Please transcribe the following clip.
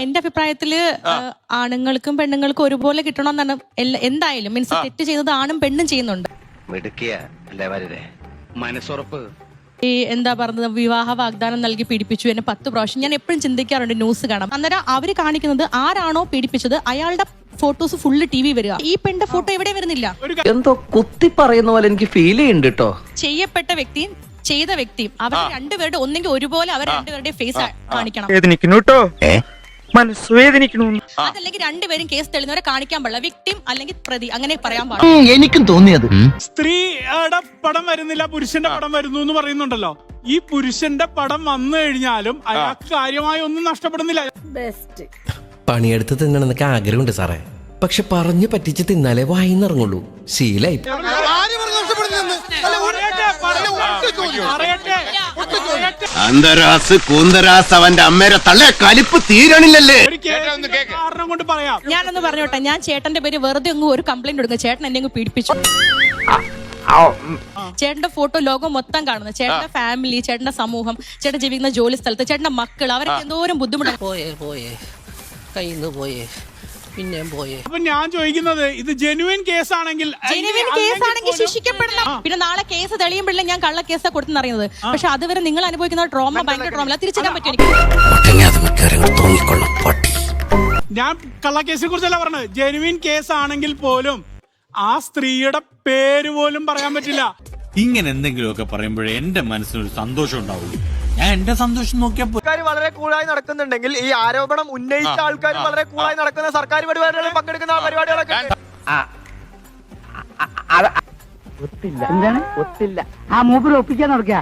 എന്റെ അഭിപ്രായത്തില് ആണുങ്ങൾക്കും പെണ്ണുങ്ങൾക്കും ഒരുപോലെ കിട്ടണമെന്നാണ് എന്തായാലും മീൻസ് തെറ്റ് ചെയ്യുന്നത് ആണും പെണ്ണും ചെയ്യുന്നുണ്ട്. മനസ്സുറപ്പ് ഈ എന്താ പറയുന്നത് വിവാഹ വാഗ്ദാനം നൽകി പീഡിപ്പിച്ചു എന്നെ 10 പ്രാവശ്യം. ഞാൻ എപ്പോഴും ചിന്തിക്കാറുണ്ട് ന്യൂസ് കാണാം. അന്നേരം അവര് കാണിക്കുന്നത് ആരാണോ പീഡിപ്പിച്ചത് അയാളുടെ ഫോട്ടോസ് ഫുള്ള് TV വരിക. ഈ പെണ്ണിന്റെ ഫോട്ടോ എവിടെ വരുന്നില്ല. എന്തോ കുത്തി പറയുന്ന പോലെ എനിക്ക് ഫീൽ ചെയ്യുന്നുണ്ട് കേട്ടോ. ചെയ്യപ്പെട്ട വ്യക്തിയും ചെയ്ത വ്യക്തിയും അവർ രണ്ടുപേരുടെ ഒന്നെങ്കിൽ ഒരുപോലെ അവർ രണ്ടുപേരുടെ ഫേസ് കാണിക്കണം. അതല്ലെങ്കിൽ രണ്ടുപേരും കേസ് തെളിയുന്നവരെ കാണിക്കാൻ പാടില്ല. വിക്ടിം അല്ലെങ്കിൽ പ്രതി അങ്ങനെ പറയാൻ പാടില്ല. എനിക്കും തോന്നിയത് സ്ത്രീയുടെ പടം വരുന്നില്ല, പുരുഷന്റെ പടം വരുന്നു എന്ന് പറയുന്നുണ്ടല്ലോ. ഈ പുരുഷന്റെ പടം വന്നു കഴിഞ്ഞാലും അയാൾക്ക് കാര്യമായി ഒന്നും നഷ്ടപ്പെടുന്നില്ല. പണിയെടുത്ത് തിന്നണമെന്നൊക്കെ ആഗ്രഹമുണ്ട് സാറേ, പക്ഷെ പറഞ്ഞു പറ്റിച്ച് തിന്നാലേ വായിന്നിറങ്ങുള്ളൂ. ശീലായി. അന്തരാസ് കൂന്തരാസ് അവന്റെ അമ്മേരെ തള്ളേ കലിപ്പ് തീരണില്ലല്ലേ. കാരണം കൊണ്ട് പറയാം. ഞാനൊന്ന് പറഞ്ഞോട്ടെ, ഞാൻ ചേട്ടന്റെ പേര് വെറുതെ അങ്ങ് ഒരു കംപ്ലൈന്റ് കൊടുക്കുക. ചേട്ടൻ എന്നെ അങ്ങ് പീഡിപ്പിച്ചു. ചേട്ടന്റെ ഫോട്ടോ ലോകം മൊത്തം കാണുന്നു. ചേട്ടന്റെ ഫാമിലി, ചേട്ടന്റെ സമൂഹം, ചേട്ടൻ ജീവിക്കുന്ന ജോലി സ്ഥലത്ത്, ചേട്ടന്റെ മക്കൾ, അവർക്ക് എന്തോരം ബുദ്ധിമുട്ടാണ്. പോയേ കയ്യിന്ന് പോയേ പിന്നെ പോയേ. അപ്പൊ ഞാൻ ചോദിക്കുന്നത്, ഇത് ജെനുവിൻ കേസാണെങ്കിൽ ശിക്ഷിക്കപ്പെടണം. പിന്നെ നാളെ കേസ് തെളിയുമ്പോഴല്ലേ ഞാൻ കള്ള കേസാ കൊടുത്തെന്നറിയുന്നത്. പക്ഷെ അതുവരെ നിങ്ങൾ അനുഭവിക്കുന്ന ട്രോമ ഭയങ്കര ട്രോമ. തിരിച്ചറിയാൻ പറ്റും എനിക്ക്. ഞാൻ കള്ള കേസിനെ കുറിച്ചല്ല പറഞ്ഞത്. ജെനുവിൻ കേസ് ആണെങ്കിൽ പോലും ആ സ്ത്രീയുടെ പേര് പോലും പറയാൻ പറ്റില്ല. ഇങ്ങനെ എന്തെങ്കിലുമൊക്കെ പറയുമ്പോഴേ എന്റെ മനസ്സിനൊരു സന്തോഷം ഉണ്ടാവുള്ളൂ. ഞാൻ എന്റെ സന്തോഷം നോക്കിയപ്പോൾ വളരെ കൂളായി നടക്കുന്നുണ്ടെങ്കിൽ ഈ ആരോപണം ഉന്നയിച്ച ആൾക്കാർ വളരെ കൂളായി നടക്കുന്ന സർക്കാർ പരിപാടികളിൽ പങ്കെടുക്കുന്ന പരിപാടികളൊക്കെ ഒത്തില്ല. എന്താണ് ഒത്തില്ല? ആ മൂപ്പര് ഒപ്പിക്കാൻ നടക്കുക.